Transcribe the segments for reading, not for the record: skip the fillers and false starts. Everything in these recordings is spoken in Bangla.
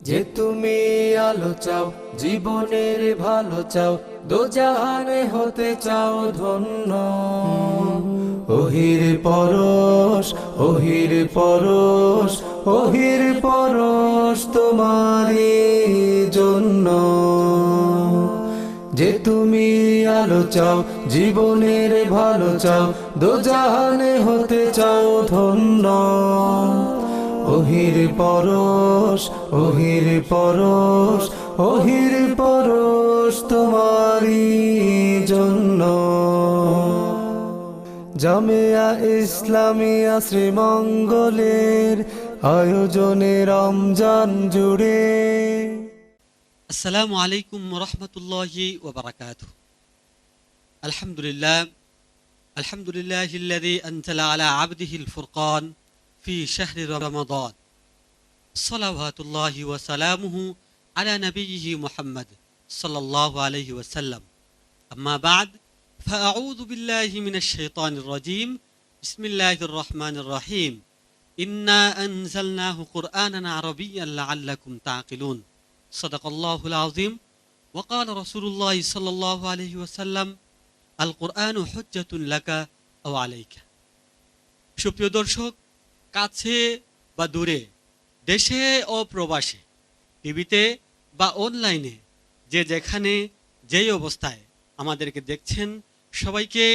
যে তুমি আলো চাও, জীবনের ভালো চাও, দোজাহানে হতে চাও ধন্য। ওহির পরশ, ওহির পরশ, ওহির পরশ তোমারই জন্য। যে তুমি আলো চাও, জীবনের ভালো চাও, দোজাহানে হতে চাও ধন্য। ওহির পরশ, ওহির পরশ, ওহির পরশ তোমারই জন্য। জামিয়া ইসলামিয়া শ্রীমঙ্গলের আয়োজনে রমজান জুড়ে। আসসালামু আলাইকুম ওরহমতুল্লাহি ওবারাকাতুহু। আলহামদুলিল্লাহ, আলহামদুলিল্লাহিল্লাযী আনজালা আলা আবদিহিল ফুরকান ফি শাহরি রমাদান। সালাওয়াতুল্লাহি ওয়া সালামুহু আলা নবিয়্যিহি মুহাম্মদ সাল্লাল্লাহু আলাইহি ওয়াসাল্লাম। আম্মা বা'দ, ফাআউযু বিল্লাহি মিনাশ শাইতানির রাজীম। বিসমিল্লাহির রহমানির রহিম। ইন্না আনজালনাহু কুরআনান আরাবিয়্যান লাআল্লাকুম তা'কিলুন। সাদাকাল্লাহুল আযীম। ওয়া ক্বালা রাসূলুল্লাহি সাল্লাল্লাহু আলাইহি ওয়াসাল্লাম, আল কুরআনু হুজ্জাতুন লাকা আও আলাইকা। সুপ্রিয় দর্শক, কাছে বা দূরে, দেশে ও প্রবাসে, টিভিতে বা অনলাইনে, যে যেখানে যেই অবস্থায় আমাদেরকে দেখছেন, সবাইকে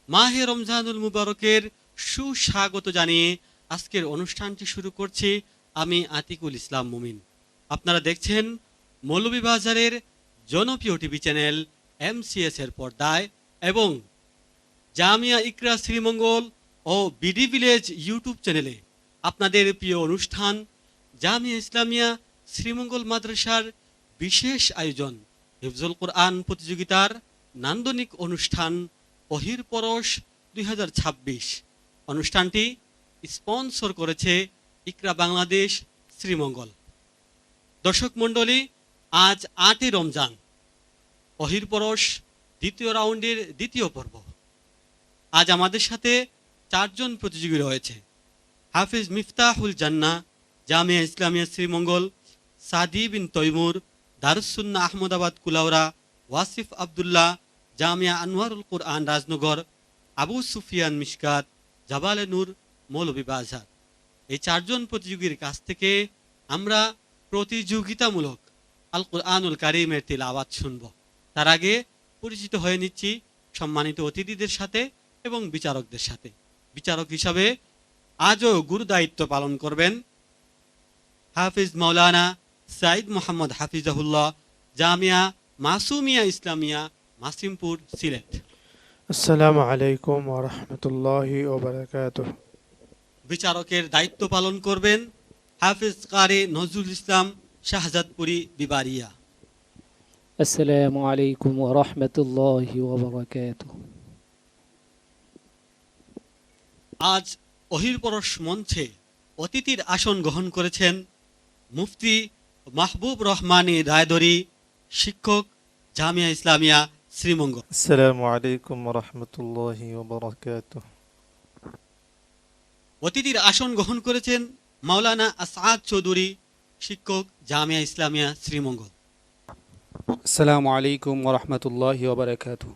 মাহে রমজানুল মুবারকের সুস্বাগত জানিয়ে আজকের অনুষ্ঠানটি শুরু করছি আমি আতিকুল ইসলাম মুমিন। আপনারা দেখছেন মৌলভীবাজারের জনপ্রিয় টিভি চ্যানেল MCS এর পর্দায় এবং জামিয়া ইকরা শ্রীমঙ্গল ও বিডি ভিলেজ ইউটিউব চ্যানেলে আপনাদের প্রিয় অনুষ্ঠান জামিয়া ইসলামিয়া শ্রীমঙ্গল মাদ্রাসার বিশেষ আয়োজন হিফজুল কোরআন প্রতিযোগিতার নান্দনিক অনুষ্ঠান ওহির পরশ 2026। অনুষ্ঠানটি স্পন্সর করেছে ইকরা বাংলাদেশ শ্রীমঙ্গল। দর্শক মণ্ডলী, আজ 8ই রমজান, ওহির পরশ দ্বিতীয় রাউন্ডের দ্বিতীয় পর্ব। আজ আমাদের সাথে 4 জন প্রতিযোগী রয়েছে। হাফিজ মিফতাহুল জান্নাহ, জামিয়া ইসলামিয়া শ্রীমঙ্গল, সাদি বিন তৈমুর, দারুস সুন্নাহ আহমদাবাদ কুলাউড়া, ওয়াসিফ আব্দুল্লাহ, জামিয়া আনোয়ারুল কুরআন রাজনগর, আবু সুফিয়ান মিশকাত, জাবালে নূর মৌলভীবাজার। এই 4 জন প্রতিযোগীর কাছ থেকে আমরা প্রতিযোগিতামূলক আল কুরআনুল কারীমের তিলাওয়াত শুনব। তার আগে পরিচিত হয়ে নিচ্ছি সম্মানিত অতিথিদের সাথে এবং বিচারকদের সাথে। বিচারক হিসাবে আজও গুরু দায়িত্ব পালন করবেন হাফিজ মাওলানা সাইদ মোহাম্মদ হাফিজাহুল্লাহ, জামিয়া মাসুমিয়া ইসলামিয়া, মাসিমপুর, সিলেট। আসসালামু আলাইকুম ওয়া রাহমাতুল্লাহি ওয়া বারাকাতুহু। বিচারকের দায়িত্ব পালন করবেন হাফিজ কারি নজরুল ইসলাম, শাহজাদপুরি, বিবারিয়া। আসসালামু আলাইকুম ওয়া রাহমাতুল্লাহি ওয়া বারাকাতুহু। আজ ওহির পরশ মঞ্চে অতিথির আসন গ্রহণ করেছেন মুফতি মাহবুব রহমানী রায়দরি, শিক্ষক, জামিয়া ইসলামিয়া শ্রীমঙ্গল। আসসালামু আলাইকুম ওয়া রাহমাতুল্লাহি ওয়া বারাকাতুহু। অতিথির আসন গ্রহণ করেছেন মাওলানা আসাদ চৌধুরী, শিক্ষক, জামিয়া ইসলামিয়া শ্রীমঙ্গল। আসসালামু আলাইকুম ওয়া রাহমাতুল্লাহি ওয়া বারাকাতুহু।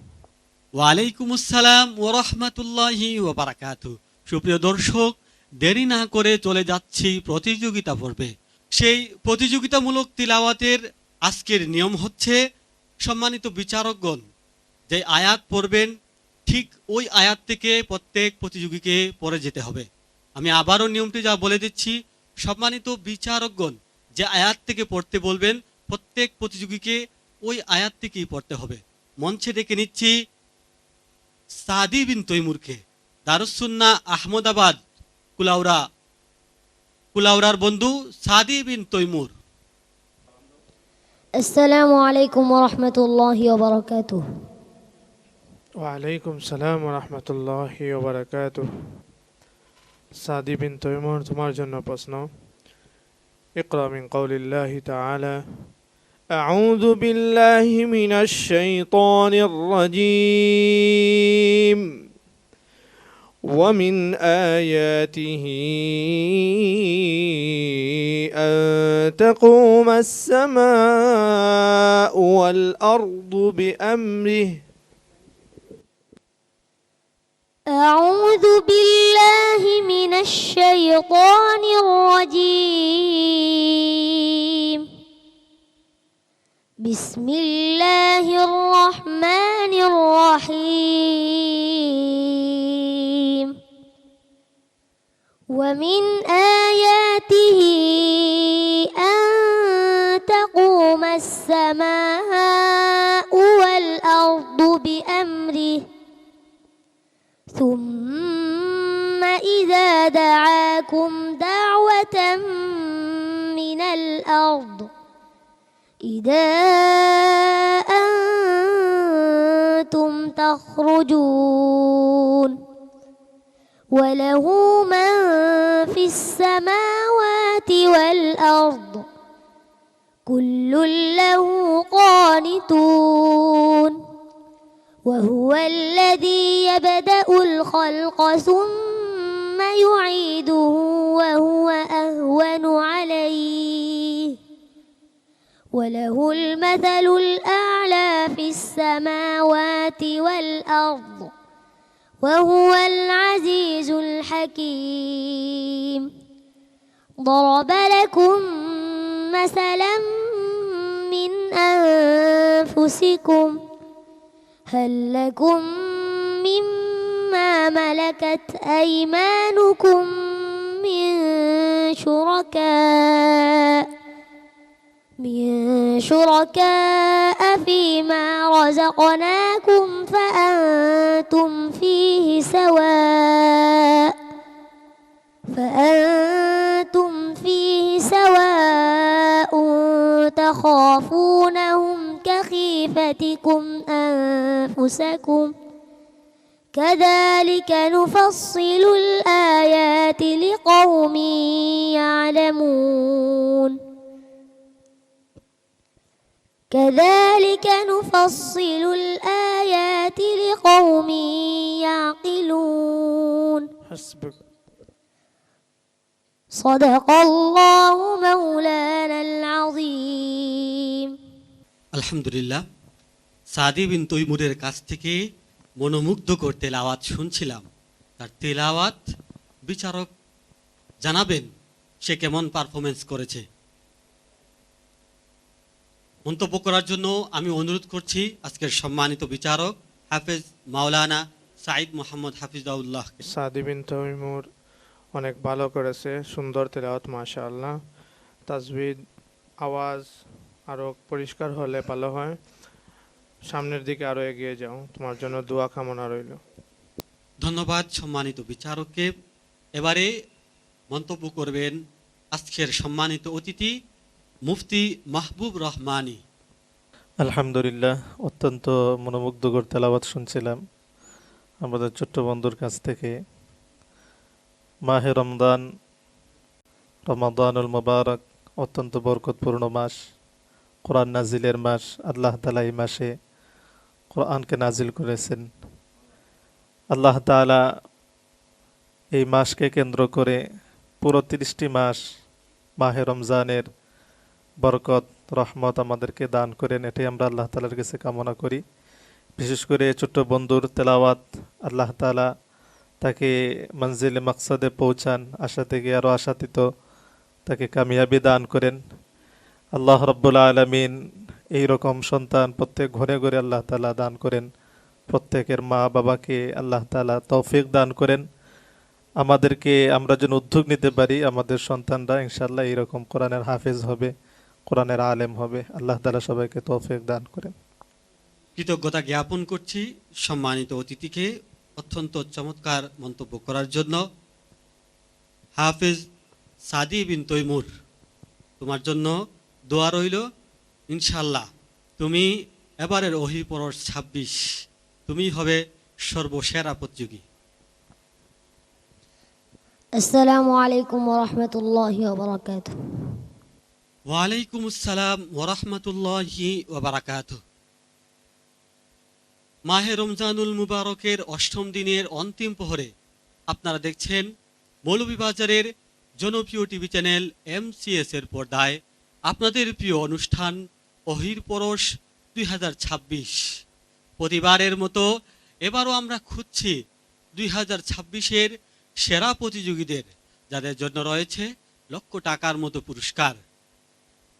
ওয়ালাইকুম আসসালাম ওয়া রাহমাতুল্লাহি ওয়া বারাকাতুহু। সুপ্রিয় দর্শক, দেরি না করে চলে যাচ্ছি প্রতিযোগিতা পর্বে। সেই প্রতিযোগিতামূলক তিলাওয়াতের আজকের নিয়ম হচ্ছে, সম্মানিত বিচারকগণ যে আয়াত পড়বেন, ঠিক ওই আয়াত থেকে প্রত্যেক প্রতিযোগীকে পড়ে যেতে হবে। আমি আবারও নিয়মটি যা বলে দিচ্ছি, সম্মানিত বিচারকগণ যে আয়াত থেকে পড়তে বলবেন, প্রত্যেক প্রতিযোগীকে ওই আয়াত থেকেই পড়তে হবে। মঞ্চে ডেকে নিচ্ছি সাদি বিন তৈমুরকে, দারুস সুন্নাহ আহমদাবাদ কুলাউড়ার বন্ধু সাদি বিন তৈমুর। আসসালামু আলাইকুম ওয়া রাহমাতুল্লাহি ওয়া বারাকাতুহু। ওয়া আলাইকুম সালাম ওয়া রাহমাতুল্লাহি ওয়া বারাকাতুহু। সাদি বিন তৈমুর, তোমার জন্য প্রশ্ন। ইকরা মিন কওলিল্লাহি তাআলা, আউযু বিল্লাহি মিনাশ শাইতানির রাজীম, ومن آياته أن تقوم السماء والأرض بأمره أعوذ بالله من الشيطان الرجيم بسم الله الرحمن الرحيم ومن آياته أن تقوم السماء والأرض بأمره ثم إذا دعاكم دعوة من الأرض إذا أنتم تخرجون وله من في السماوات والأرض كل له قانتون وهو الذي يبدأ الخلق ثم يعيده وهو أهون عليه وله المثل الأعلى في السماوات والأرض وهو العزيز الحكيم ضرب لكم مثلا من أنفسكم هل لكم مما ملكت أيمانكم من شركاء فيما رزقناكم فأنتم فيه سواء تخافونهم كخيفتكم أنفسكم كذلك نفصل الآيات لقوم يعلمون كذلك نفصل الآيات لقوم يعقلون حسبك صدق الله مولانا العظيم আলহামদুলিল্লাহ, সাদি বিন তৈমুরের কাছ থেকে মনোমুগ্ধকর তেলাওয়াত শুনছিলাম। তার তেলাওয়াত বিচারক জানাবেন সে কেমন পারফরমেন্স করেছে। মন্তব্য করার জন্য আমি অনুরোধ করছি আজকের সম্মানিত বিচারক হাফেজ মাওলানা সাঈদ মোহাম্মদ হাফিজাউল্লাহ। সাদি বিন তৈমুর অনেক ভালো করেছে, সুন্দর তেলাওয়াত মাশাআল্লাহ। তাজবিদ আওয়াজ আরও পরিষ্কার হলে ভালো হয়। সামনের দিকে আরও এগিয়ে যাও, তোমার জন্য দোয়া কামনা রইল। ধন্যবাদ সম্মানিত বিচারককে। এবারে মন্তব্য করবেন আজকের সম্মানিত অতিথি মুফতি মাহবুব রহমানী। আলহামদুলিল্লাহ, অত্যন্ত মনোমুগ্ধকর তেলাওয়াত শুনছিলাম আমাদের ছোট্ট বন্ধুর কাছ থেকে। মাহে রমাদানুল মুবারক অত্যন্ত বরকতপূর্ণ মাস, কোরআন নাজিলের মাস। আল্লাহ তাআলা এই মাসে কোরআনকে নাজিল করেছেন। আল্লাহ তাআলা এই মাসকে কেন্দ্র করে পুরো 30টি মাস মাহে রমজানের বরকত রহমত আমাদেরকে দান করেন, এটাই আমরা আল্লাহ তাআলার কাছে কামনা করি। বিশেষ করে ছোট্ট বন্ধুর তেলাওয়াত, আল্লাহ তাআলা তাকে মঞ্জিলে মাকসাদে পৌঁছান, আশা থেকে আরও আশাতীত তাকে কামিয়াবি দান করেন। আল্লাহ রাব্বুল আলামিন এই রকম সন্তান প্রত্যেক ঘরে ঘরে আল্লাহ তাআলা দান করেন। প্রত্যেকের মা বাবাকে আল্লাহ তাআলা তৌফিক দান করেন। আমাদেরকে আমরা যেন উদ্যোগ নিতে পারি, আমাদের সন্তানরা ইনশাআল্লাহ এইরকম কোরআনের হাফেজ হবে, কোরআনের আলেম হবে। আল্লাহ তাআলা সবাইকে তৌফিক দান করেন। কৃতজ্ঞতা জ্ঞাপন করছি সম্মানিত অতিথিকে অত্যন্ত চমৎকার মন্তব্য করার জন্য। হাফেজ সাদি বিন তৈমুর, তোমার জন্য দোয়া রইল। ইনশাআল্লাহ তুমি এবারের ওহী পরশ 26, তুমি হবে সর্বসেরা প্রতিযোগী। আসসালামু আলাইকুম ওয়া রাহমাতুল্লাহি ওয়া বারাকাতুহু। ওয়ালাইকুম আসসালাম ওয়া রাহমাতুল্লাহি ওয়া বারাকাতুহু। মাহে রমজানুল মুবারকের 8ম দিনের অন্তিম প্রহরে আপনারা দেখছেন মৌলভীবাজারের জনপ্রিয় টিভি চ্যানেল MCS এর পর্দায় আপনাদের প্রিয় অনুষ্ঠান অহির পরশ 2026। প্রতিবারের মতো এবারও আমরা খুঁজছি 2026-এর সেরা প্রতিযোগীদের, যাদের জন্য রয়েছে লক্ষ টাকার মতো পুরস্কার।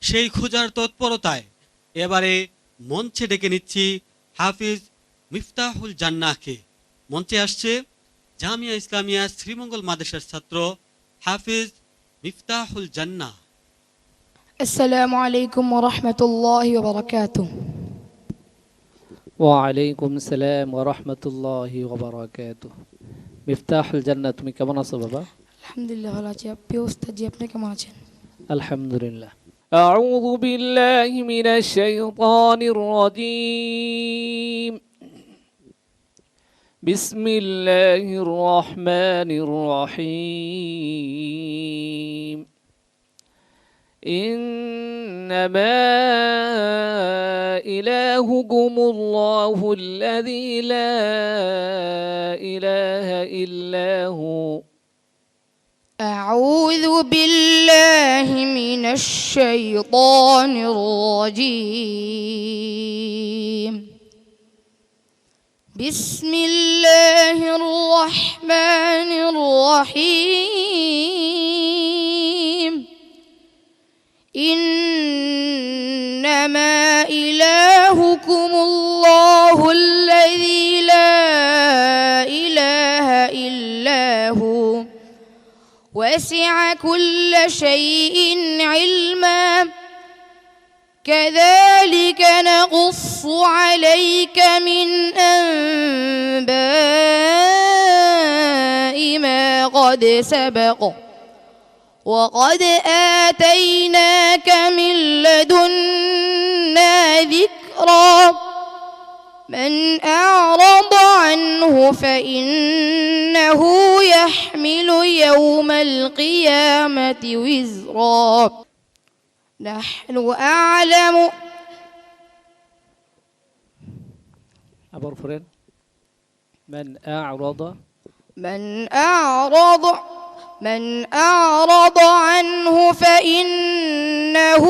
সেই খোঁজার তৎপরতায় এবারে মঞ্চে ডেকে নিচ্ছি হাফিজ মিফতাহুল জান্নাহকে। মঞ্চে আসছে জামিয়া ইসলামিয়া শ্রীমঙ্গল মাদ্রাসার ছাত্র হাফিজ মিফতাহুল জান্নাহ। السلام عليكم ورحمة الله وبركاته. ওয়ালাইকুম আসসালাম ওয়া রাহমাতুল্লাহি ওয়া বারাকাতুহু। মিফতাহুল জান্নাহ, তুমি কেমন আছো বাবা? الحمد لله ভালো আছি। প্রিয় ওস্তাদ জি, আপনি কেমন আছেন? আলহামদুলিল্লাহ। أعوذ بالله من الشيطان الرجيم. بسم الله الرحمن الرحيم. إنما إلهكم الله الذي لا إله إلا هو. أعوذ بالله من الشيطان الرجيم. بسم الله الرحمن الرحيم. إنما إلهكم الله الذي لا إله إلا هو وسع كل شيء علما كذلك نقص عليك من أنباء ما قد سبق وقد آتيناك من لدنا ذكرا من أعرض عنه فإنه يحمل يوم القيامة وزرا نحن أعلم আবার পড়েন। من أعرض عنه فإنه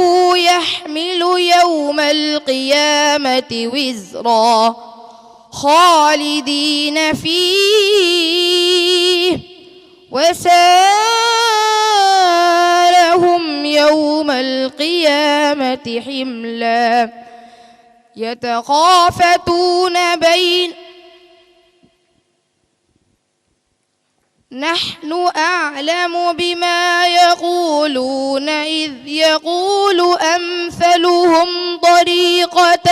يحمل يوم القيامة وزرا خالدين فيه وسالهم يوم القيامة حملا يتخافتون بين نحن أعلم بما يقولون إذ يقول أمثلهم طريقة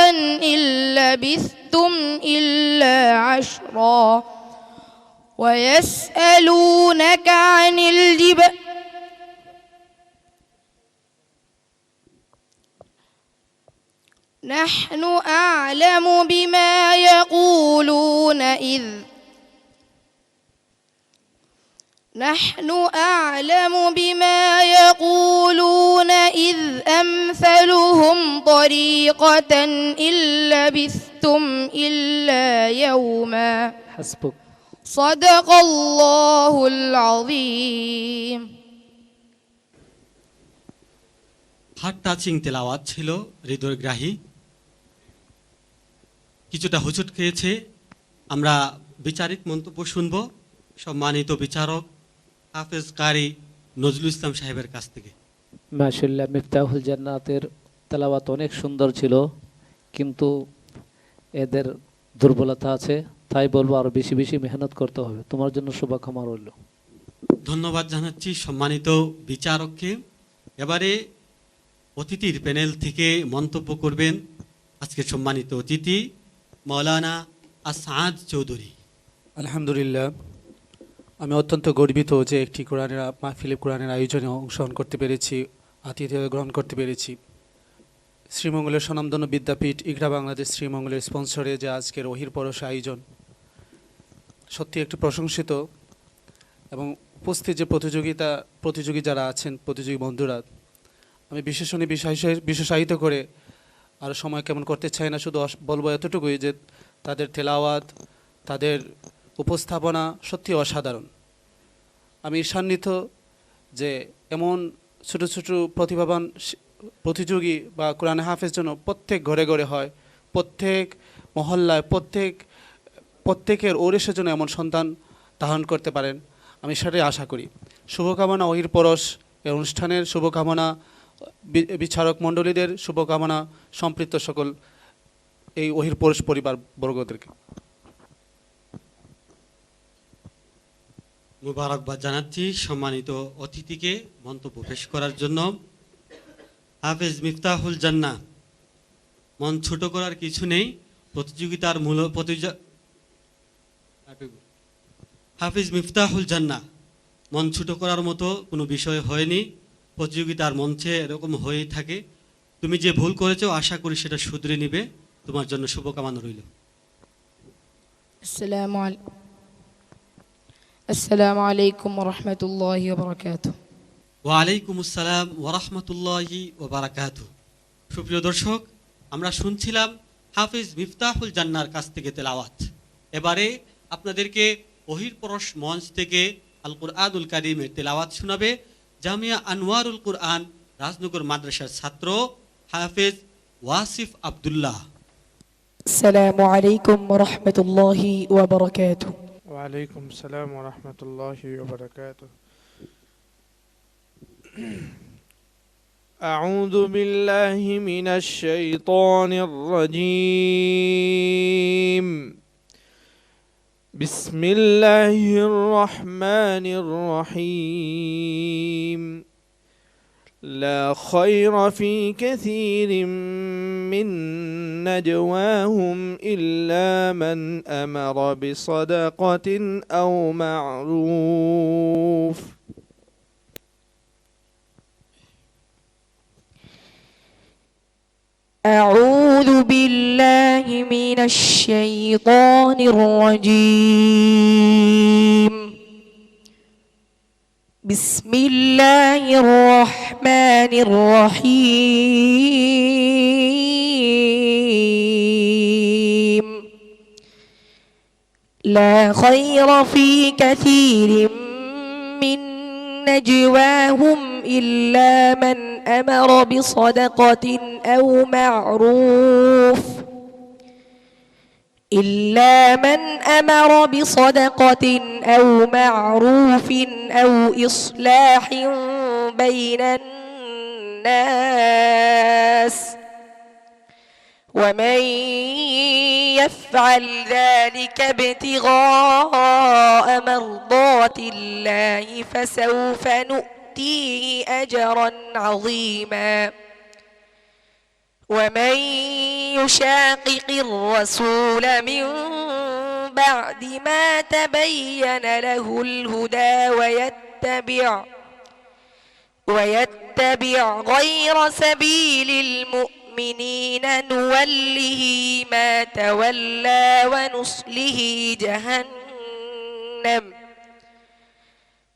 إن لبثتم إلا عشرا ويسألونك عن الجبال نحن أعلم بما يقولون إذ أمثلهم طريقة إن لبثتم إلا يوما حسبك. صدق الله العظيم. হার্ট টাচিং তেলাওয়াত ছিল, হৃদয়গ্রাহী। কিছুটা হুচট খেয়েছে। আমরা বিচারিক মন্তব্য শুনব সম্মানিত বিচারক হাফেজ কারি নজরুল ইসলাম সাহেবের কাছ থেকে। মাশাআল্লাহ, মিফতাহুল জান্নাতের তেলাওয়াত অনেক সুন্দর ছিল, কিন্তু এদের দুর্বলতা আছে, তাই বলবো আরো বেশি বেশি মেহনত করতে হবে। তোমার জন্য শুভকামনা রইল। ধন্যবাদ জানাচ্ছি সম্মানিত বিচারককে। এবারে অতিথির প্যানেল থেকে মন্তব্য করবেন আজকের সম্মানিত অতিথি মাওলানা আসাদ চৌধুরী। আলহামদুলিল্লাহ, আমি অত্যন্ত গর্বিত যে একটি মাহফিলে কোরআনের আয়োজনে অংশগ্রহণ করতে পেরেছি, আতিথেয়তা গ্রহণ করতে পেরেছি। শ্রীমঙ্গলের স্বনামধন্য বিদ্যাপীঠ ইকরা বাংলাদেশ শ্রীমঙ্গলের স্পন্সরে যে আজকের অহির পরশ আয়োজন সত্যি একটি প্রশংসিত, এবং উপস্থিত যে প্রতিযোগী যারা আছেন, প্রতিযোগী বন্ধুরা, আমি বিশেষায়িত করে আর সময় কেমন করতে চাই না, শুধু বলবো এতটুকুই যে তাদের তেলাওয়াত, তাদের উপস্থাপনা সত্যি অসাধারণ। আমি ঈর্ষান্বিত যে এমন ছোট ছোট প্রতিভাবান প্রতিযোগী বা কোরআনে হাফেজ জন্য প্রত্যেক ঘরে ঘরে হয়, প্রত্যেক মহল্লায় প্রত্যেকের ওরেসের জন্য এমন সন্তান ধারণ করতে পারেন, আমি সেটাই আশা করি। শুভকামনা ওহির পরশ এই অনুষ্ঠানের শুভকামনা, বিচারক মণ্ডলীদের শুভকামনা, সম্পৃক্ত সকল এই ওহির পরশ পরিবার বর্গদেরকে মুবারকবাদ জানাচ্ছি সম্মানিত অতিথিকে মন্তব্য পেশ করার জন্য। হাফেজ মিফতাহুল জান্নাহ, মন ছোট করার কিছু নেই, প্রতিযোগিতার মূল হাফেজ মিফতাহুল জান্নাহ, মন ছোট করার মতো কোনো বিষয় হয়নি, প্রতিযোগিতার মঞ্চে এরকম হয়েই থাকে। তুমি যে ভুল করেছো আশা করি সেটা শুধরে নিবে, তোমার জন্য শুভকামনা রইল। আসসালামু আলাইকুম ওয়া রাহমাতুল্লাহি ওয়া বারাকাতুহু। ওয়ালাইকুম আসসালাম ওয়া রাহমাতুল্লাহি ওয়া বারাকাতুহু। সুপ্রিয় দর্শক, আমরা শুনছিলাম হাফেজ মিফতাহুল জান্নাহর কাছ থেকে তেলাওয়াত। এবারে আপনাদেরকে ওহির পরশ মঞ্চ থেকে আল কুরআনুল কারীমের তেলাওয়াত শোনাবে জামিয়া আনোয়ারুল কুরআন রাজনগর মাদ্রাসার ছাত্র হাফেজ ওয়াসিফ আব্দুল্লাহ। আসসালামু আলাইকুম ওয়া রাহমাতুল্লাহি ওয়া বারাকাতুহু। ওয়ালাইকুম আসসালাম ওয়া রাহমাতুল্লাহি ওয়া বারাকাতুহু। আউযু বিল্লাহি মিনাশ শাইতানির রাজীম। বিসমিল্লাহির রহমানির রহিম। لا خير في كثير من نجواهم إلا من أمر بصدقة أو معروف. أعوذ بالله من الشيطان الرجيم. بسم الله الرحمن الرحيم. لا خير في كثير من نجواهم إلا من أمر بصدقة أو معروف أو معروف أو إصلاح بين الناس، ومن يفعل ذلك ابتغاء مرضات الله فسوف نؤتيه أجرا عظيما. ومن يشاقق الرسول من بعد ما تبين له الهدى ويتبع غير سبيل المؤمنين نوله ما تولى ونصله جهنم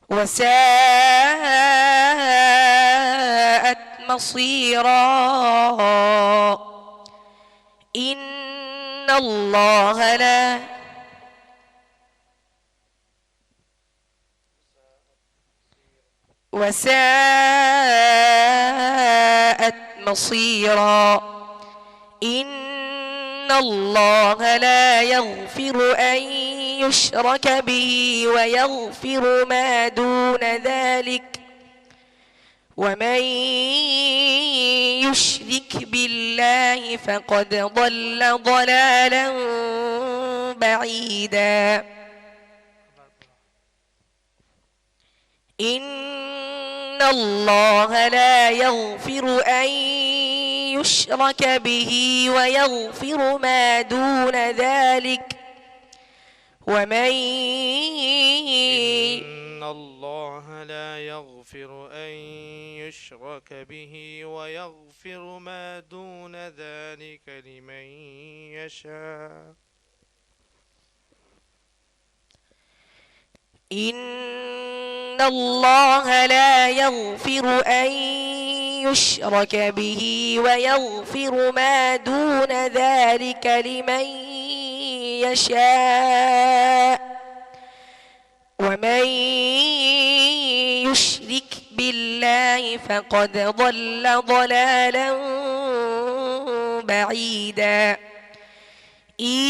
وساءت مصيرا. إن الله لا وساءت مصيرا. إن الله لا يغفر أن يشرك به ويغفر ما دون ذلك، ومن يشرك بالله فقد ضل ضلالا بعيدا. إن الله لا يغفر أن يشرك به ويغفر ما دون ذلك، ومن إن الله لا يغفر أن يشرك به ويغفر ما دون ذلك لمن يشاء. إن الله لا يغفر أن يشرك به ويغفر ما دون ذلك لمن يشاء، ومن يشرك بالله فقد ضل ضلالا بعيدا إن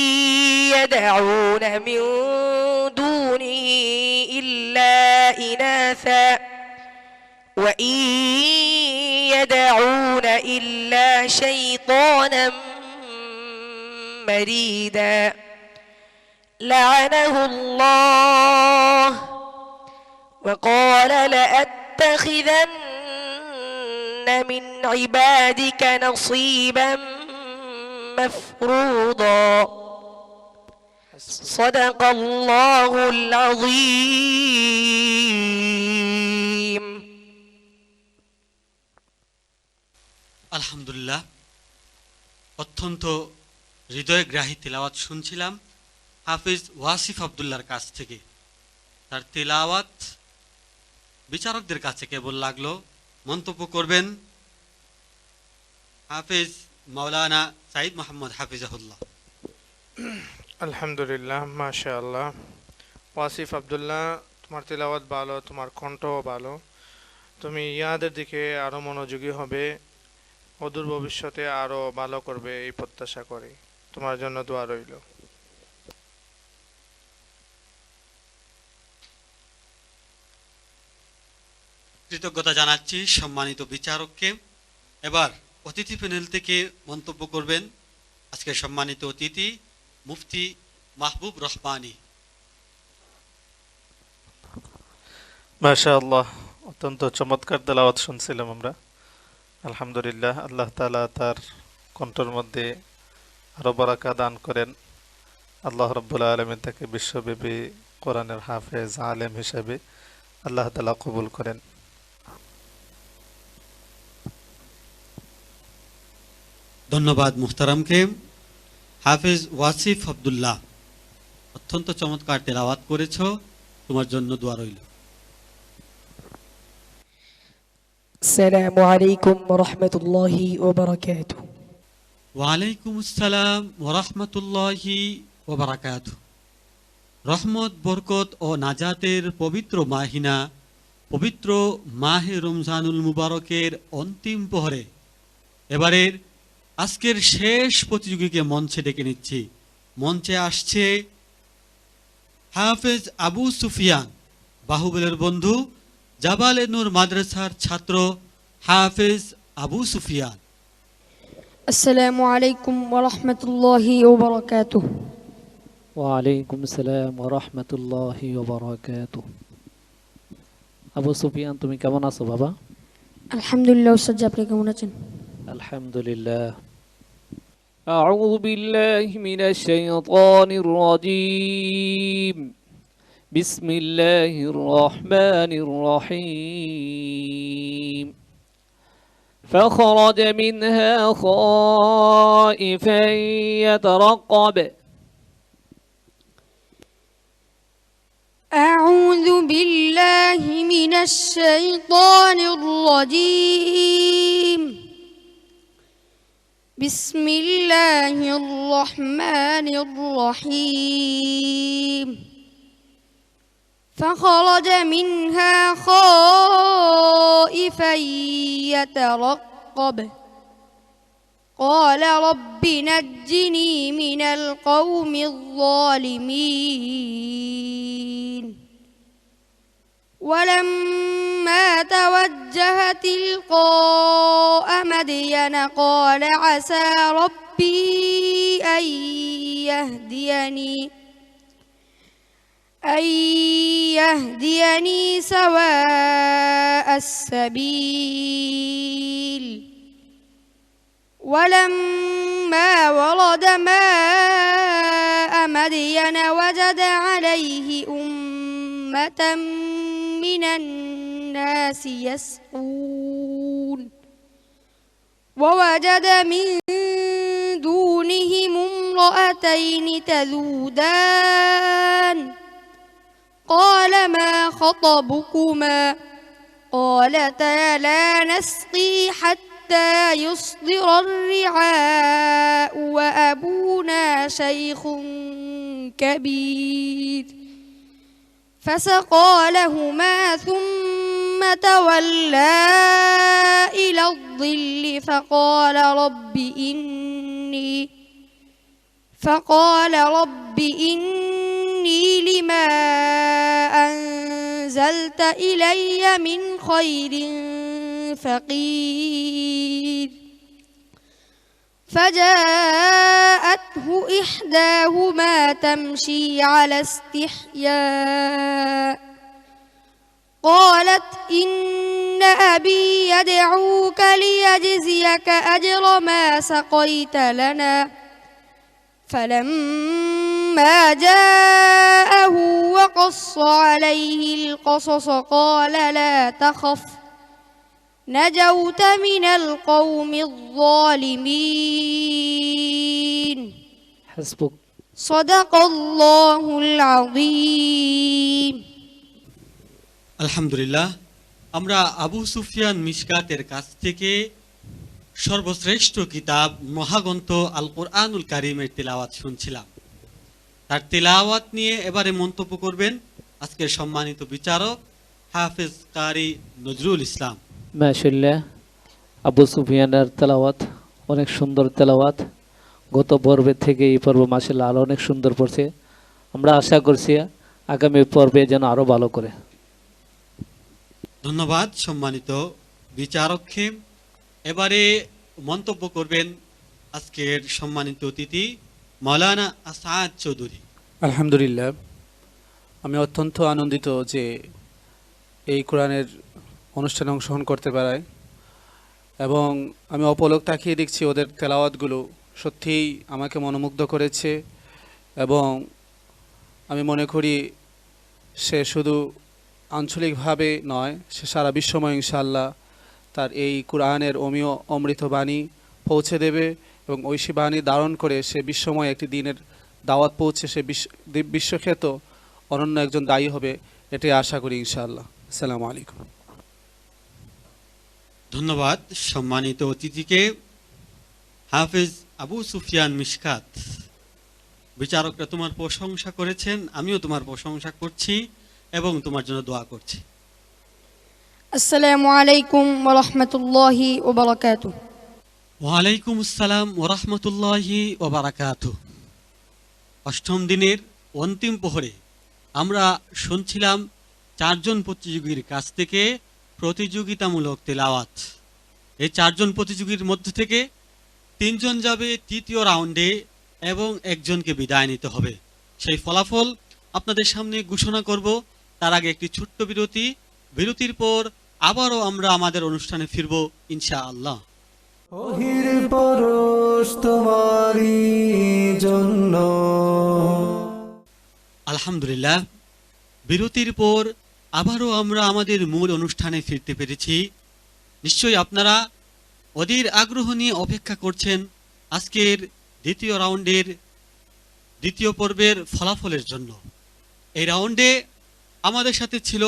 يدعون من دونه إلا إناثا وإن يدعون إلا شيطانا مريدا لعنه الله وقال لأتخذن من عبادك نصيبا مفروضا صدق الله العظيم আলহামদুলিল্লাহ, অত্যন্ত হৃদয়গ্রাহী তেলাওয়াত শুনছিলাম হাফিজ ওয়াসিফ আবদুল্লাহর কাছ থেকে। তার তেলাওয়াত বিচারকদের কাছে কেবল লাগলো। মন্তব্য করবেন হাফিজ মাওলানা সাইদ মোহাম্মদ হাফিজাহুল্লাহ। আলহামদুলিল্লাহ, মাশাআল্লাহ। ওয়াসিফ আবদুল্লাহ, তোমার তেলাওয়াত ভালো, তোমার কণ্ঠও ভালো। তুমি ইয়াদের দিকে আরও মনোযোগী হবে, অদূর ভবিষ্যতে আরও ভালো করবে এই প্রত্যাশা করি। তোমার জন্য দোয়া রইল। কৃতজ্ঞতা জানাচ্ছি সম্মানিত বিচারককে। এবার অতিথি প্যানেল থেকে মন্তব্য করবেন আজকের সম্মানিত অতিথি মুফতি মাহবুব রহমানী। মাশাআল্লাহ, অত্যন্ত চমৎকার তেলাওয়াত শুনছিলাম আমরা। আলহামদুলিল্লাহ, আল্লাহ তাআলা তার কণ্ঠের মধ্যে আরো বারাকা দান করেন। আল্লাহ রাব্বুল আলামিন তাকে বিশ্বব্যাপী কোরআনের হাফেজ আলেম হিসেবে আল্লাহ তাআলা কবুল করেন। ধন্যবাদ মুহতারামকে। হাফেজ ওয়াসিফ আবদুল্লাহ, অত্যন্ত চমৎকার তেলাওয়াত করেছ, তোমার জন্য দোয়া রইল। আসসালামু আলাইকুম ওয়া রাহমাতুল্লাহি ওয়া বারাকাতুহু। ওয়ালাইকুম আসসালাম ওয়া রাহমাতুল্লাহি ওয়া বারাকাতুহু। রহমত, বরকত ও নাজাতের পবিত্র মাহিনা, পবিত্র মাহে রমজানুল মুবারকের অন্তিম প্রহরে এবারের আজকের শেষ প্রতিযোগীকে মঞ্চে ডেকে নিচ্ছি। মঞ্চে আসছে হাফেজ আবু সুফিয়ান, বাহুবলের বন্ধু, জাবালে নূর মাদ্রাসার ছাত্র হাফেজ আবু সুফিয়ান। আসসালামু আলাইকুম ওয়া রাহমাতুল্লাহি ওয়া বারাকাতুহু। ওয়ালাইকুম আসসালাম ওয়া রাহমাতুল্লাহি ওয়া বারাকাতুহু। আবু সুফিয়ান, তুমি কেমন আছো বাবা? আলহামদুলিল্লাহ, উস্তাদ জি, আপনি কেমন আছেন? আলহামদুলিল্লাহ। أعوذ بالله من الشيطان الرجيم. بسم الله الرحمن الرحيم. فخرج منها خائفا يترقب. أعوذ بالله من الشيطان الرجيم. بسم الله الرحمن الرحيم. فخرج منها خائفا يترقب. قال رب نجني من القوم الظالمين. ولما توجه تلقاء مدين قال عسى ربي أن يهديني سواء السبيل. ولما ورد ماء مدين وجد عليه أمة من الناس يسقون. ووجد من دونهم امرأتين تذودان. قال ما خطبكما؟ قالتا لا نسقي حتى يصدر الرعاء وأبونا شيخ كبير. فسقى لهما ثم تولى إلى الظل فقال رب إني لما أنزلت إلي من خير فقير فجاءته إحداهما تمشي على استحياء قالت إن أبي يدعوك ليجزيك أجر ما سقيت لنا فلما جاءه وقص عليه القصص قال لا تخف نجوت من القوم الظالمين حسبك صدق الله العظيم আলহামদুলিল্লাহ, আমরা আবু সুফিয়ান মিশকাতের কাছ থেকে সর্বশ্রেষ্ঠ কিতাব মহাগ্রন্থ আল কোরআনুল কারীমের তেলাওয়াত শুনছিলাম। তার তেলাওয়াত নিয়ে এবারে মন্তব্য করবেন আজকের সম্মানিত বিচারক হাফেজ কারি নজরুল ইসলাম। মাশাআল্লাহ, আবু সুফিয়ানের তেলাওয়াত অনেক সুন্দর তেলাওয়াত। গত পর্বের থেকে এই পর্ব মাশাআল্লাহ আরও অনেক সুন্দর পড়ছে। আমরা আশা করছি আগামী পর্বে যেন আরও ভালো করে। ধন্যবাদ সম্মানিত বিচারককে। এবারে মন্তব্য করবেন আজকের সম্মানিত অতিথি মাওলানা আসাদ চৌধুরী। আলহামদুলিল্লাহ, আমি অত্যন্ত আনন্দিত যে এই কোরআনের অনুষ্ঠানে অংশগ্রহণ করতে পারায়, এবং আমি অপলক তাকিয়ে দেখছি ওদের তেলাওয়াতগুলো সত্যিই আমাকে মনোমুগ্ধ করেছে, এবং আমি মনে করি সে শুধু আঞ্চলিকভাবে নয়, সে সারা বিশ্বময় ইনশাআল্লাহ তার এই কোরআনের অমীয় অমৃত বাণী পৌঁছে দেবে, এবং ঐশী বাণী ধারণ করে সে বিশ্বময় একটি দিনের দাওয়াত পৌঁছে সে বিশ্বখ্যাত অনন্য একজন দায়ী হবে, এটাই আশা করি ইনশাআল্লাহ। আসসালামু আলাইকুম। ধন্যবাদ সম্মানিত অতিথিকে। হাফেজ আবু সুফিয়ান মিশকাত, বিচারকরা তোমার প্রশংসা করেছেন, আমিও তোমার প্রশংসা করছি এবং তোমার জন্য দোয়া করছি। السلام عليكم ورحمة الله وبركاته ওয়ালাইকুম আসসালাম ওরহমতুল্লাহি ওবারাকাতুহু। অষ্টম দিনের অন্তিম প্রহরে আমরা শুনছিলাম চারজন প্রতিযোগীর কাছ থেকে প্রতিযোগিতামূলক তেলাওয়াত। এই চারজন প্রতিযোগীর মধ্য থেকে তিনজন যাবে তৃতীয় রাউন্ডে এবং একজনকে বিদায় নিতে হবে। সেই ফলাফল আপনাদের সামনে ঘোষণা করব। তার আগে একটি ছোট্ট বিরতি, বিরতির পর আবারও আমরা আমাদের অনুষ্ঠানে ফিরব ইনশাআল্লাহ। ওহির পরশ তোমারই জন্য। আলহামদুলিল্লাহ, বিরতির পর আবারও আমরা আমাদের মূল অনুষ্ঠানে ফিরতে পেরেছি। নিশ্চয়ই আপনারা অধীর আগ্রহ নিয়ে অপেক্ষা করছেন আজকের দ্বিতীয় রাউন্ডের দ্বিতীয় পর্বের ফলাফলের জন্য। এই রাউন্ডে আমাদের সাথে ছিল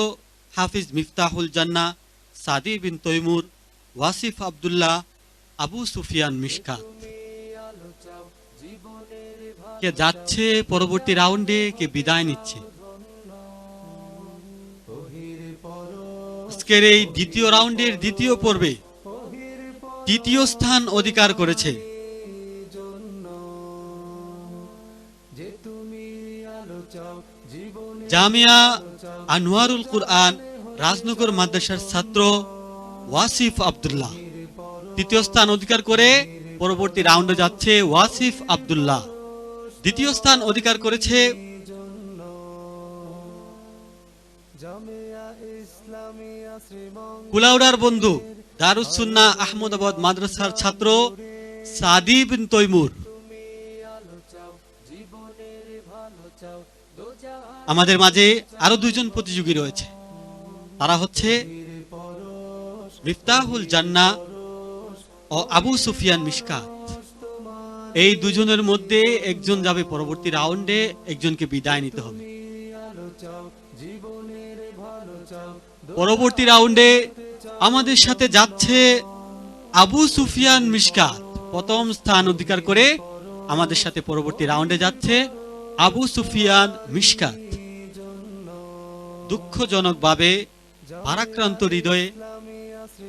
হাফিজ মিফতাহুল জান্নাহ, সাদি বিন তৈমুর, ওয়াসিফ আব্দুল্লাহ, আবু সুফিয়ান মিশকাত। কে যাচ্ছে পরবর্তী রাউন্ডে, কে বিদায় নিচ্ছে? আজকের এই দ্বিতীয় রাউন্ডের দ্বিতীয় পর্বে তৃতীয় স্থান অধিকার করেছে জামিয়া আনোয়ারুল কুরআন রাজনগর মাদ্রাসার ছাত্র ওয়াসিফ আব্দুল্লাহ। তৃতীয় স্থান অধিকার করে পরবর্তী রাউন্ডে যাচ্ছে ওয়াসিফ আব্দুল্লাহ। দ্বিতীয় স্থান অধিকার করেছে কুলাউড়ার বন্ধু দারুস সুন্নাহ আহমদাবাদ মাদ্রাসার ছাত্র সাদি বিন তৈমুর। আমাদের মাঝে আরো দুইজন প্রতিযোগী রয়েছে, তারা হচ্ছে মিফতাহুল জান্নাহ ও আবু সুফিয়ান মিশকাত। এই দুজনের মধ্যে একজন যাবে পরবর্তী রাউন্ডে, একজনকে বিদায় নিতে হবে। পরবর্তী রাউন্ডে আমাদের সাথে যাচ্ছে আবু সুফিয়ান মিশকাত। প্রথম স্থান অধিকার করে আমাদের সাথে পরবর্তী রাউন্ডে যাচ্ছে আবু সুফিয়ান মিশকাত। দুঃখজনকভাবে ভারাক্রান্ত হৃদয়ে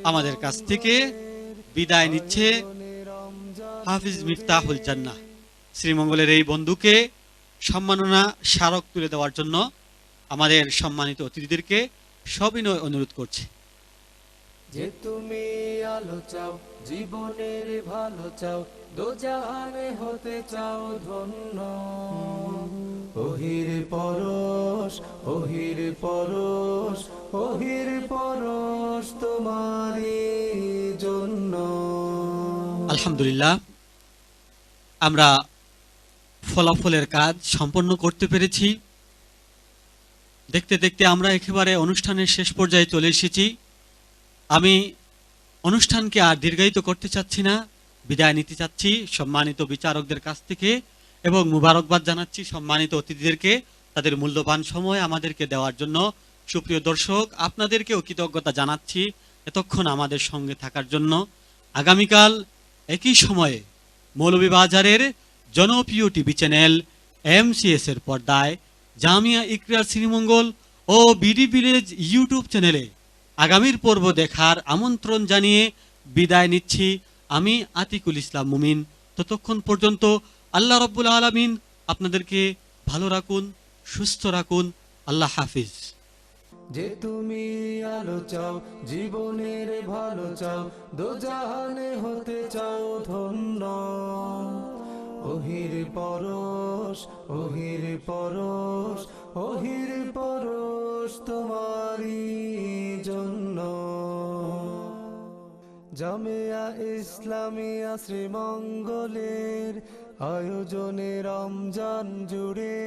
আমাদের কাছ থেকে বিদায় নিচ্ছে হাফিজ মিফতাহুল জান্নাহ। শ্রীমঙ্গলের এই বন্ধুকে সম্মাননা স্মারক তুলে দেওয়ার জন্য আমাদের সম্মানিত অতিথিদেরকে সবিনয় অনুরোধ করছি। যে তুমি আলো চাও, জীবনের ভালো চাও, দোজাহানে হতে চাও ধন্য। ওহির পরশ, ওহির পরশ, ওহির পরশ তোমারই জন্য। আলহামদুলিল্লাহ, আমরা ফলাফলের কাজ সম্পন্ন করতে পেরেছি। দেখতে দেখতে আমরা একেবারে অনুষ্ঠানের শেষ পর্যায়ে চলে এসেছি। আমি অনুষ্ঠানকে আর দীর্ঘায়িত করতে চাচ্ছি না, বিদায় নিতে চাচ্ছি সম্মানিত বিচারকদের কাছ থেকে এবং মুবারকবাদ জানাচ্ছি সম্মানিত অতিথিদেরকে তাদের মূল্যবান সময় আমাদেরকে দেওয়ার জন্য। সুপ্রিয় দর্শক, আপনাদেরকেও কৃতজ্ঞতা জানাচ্ছি এতক্ষণ আমাদের সঙ্গে থাকার জন্য। আগামীকাল একই সময়ে মৌলভীবাজারের জনপ্রিয় টিভি চ্যানেল MCS এর পর্দায় জামিয়া ইকরার শ্রীমঙ্গল ও বিডি ভিলেজ ইউটিউব চ্যানেলে আগামীর পর্ব দেখার আমন্ত্রণ জানিয়ে বিদায় নিচ্ছি আমি আতিকুল ইসলাম মুমিন। ততক্ষণ পর্যন্ত আল্লাহ রাব্বুল আলামিন আপনাদেরকে ভালো রাখুন, সুস্থ রাখুন। আল্লাহ হাফিজ। যে তুমি আলো চাও, জীবনের ভালো চাও, দোজাহানে হতে চাও ধন্য। ওহির পরশ, ওহির পরশ, ওহির পরশ তোমারই জন্য। জামিয়া ইসলামিয়া শ্রীমঙ্গলের আয়োজনে রমজান জুড়ে